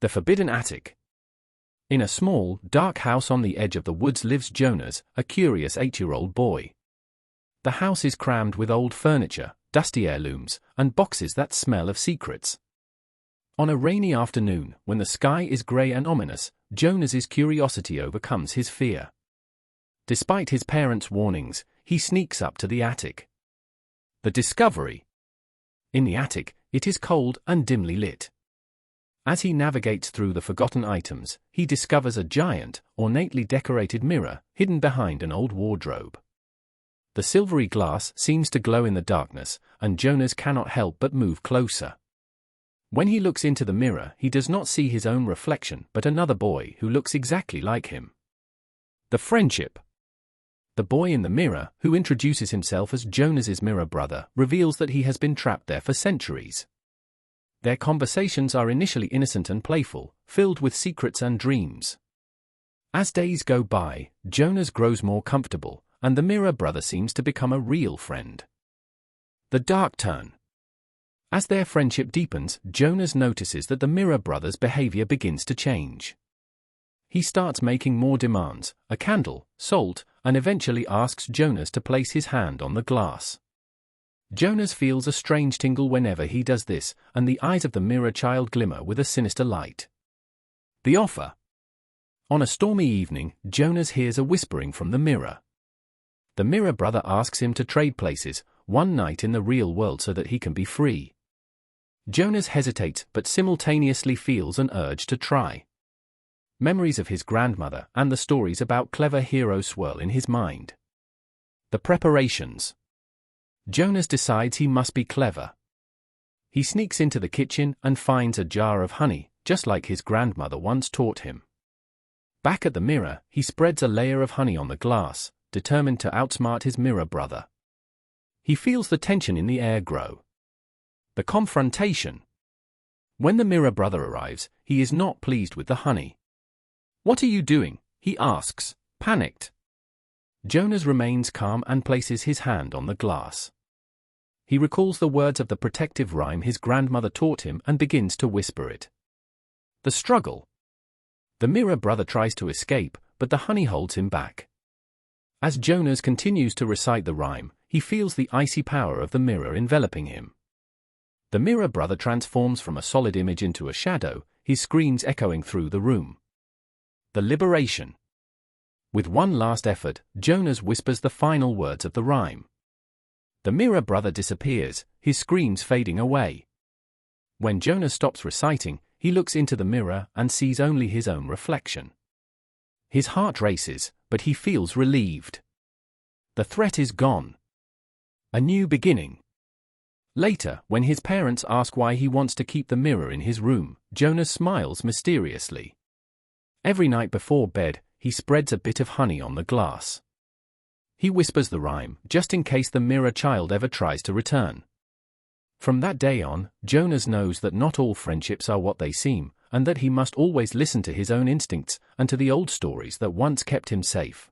The Forbidden Attic. In a small, dark house on the edge of the woods lives Jonas, a curious 8-year-old boy. The house is crammed with old furniture, dusty heirlooms, and boxes that smell of secrets. On a rainy afternoon, when the sky is grey and ominous, Jonas's curiosity overcomes his fear. Despite his parents' warnings, he sneaks up to the attic. The discovery. In the attic, it is cold and dimly lit. As he navigates through the forgotten items, he discovers a giant, ornately decorated mirror hidden behind an old wardrobe. The silvery glass seems to glow in the darkness, and Jonas cannot help but move closer. When he looks into the mirror, he does not see his own reflection but another boy who looks exactly like him. The friendship. The boy in the mirror, who introduces himself as Jonas's mirror brother, reveals that he has been trapped there for centuries. Their conversations are initially innocent and playful, filled with secrets and dreams. As days go by, Jonas grows more comfortable, and the mirror brother seems to become a real friend. The dark turn. As their friendship deepens, Jonas notices that the mirror brother's behavior begins to change. He starts making more demands, a candle, salt, and eventually asks Jonas to place his hand on the glass. Jonas feels a strange tingle whenever he does this, and the eyes of the mirror child glimmer with a sinister light. The offer. On a stormy evening, Jonas hears a whispering from the mirror. The mirror brother asks him to trade places, one night in the real world so that he can be free. Jonas hesitates but simultaneously feels an urge to try. Memories of his grandmother and the stories about clever heroes swirl in his mind. The preparations. Jonas decides he must be clever. He sneaks into the kitchen and finds a jar of honey, just like his grandmother once taught him. Back at the mirror, he spreads a layer of honey on the glass, determined to outsmart his mirror brother. He feels the tension in the air grow. The confrontation. When the mirror brother arrives, he is not pleased with the honey. "What are you doing?" he asks, panicked. Jonas remains calm and places his hand on the glass. He recalls the words of the protective rhyme his grandmother taught him and begins to whisper it. The struggle. The mirror brother tries to escape, but the honey holds him back. As Jonas continues to recite the rhyme, he feels the icy power of the mirror enveloping him. The mirror brother transforms from a solid image into a shadow, his screams echoing through the room. The liberation. With one last effort, Jonas whispers the final words of the rhyme. The mirror brother disappears, his screams fading away. When Jonas stops reciting, he looks into the mirror and sees only his own reflection. His heart races, but he feels relieved. The threat is gone. A new beginning. Later, when his parents ask why he wants to keep the mirror in his room, Jonas smiles mysteriously. Every night before bed, he spreads a bit of honey on the glass. He whispers the rhyme, just in case the mirror child ever tries to return. From that day on, Jonas knows that not all friendships are what they seem, and that he must always listen to his own instincts and to the old stories that once kept him safe.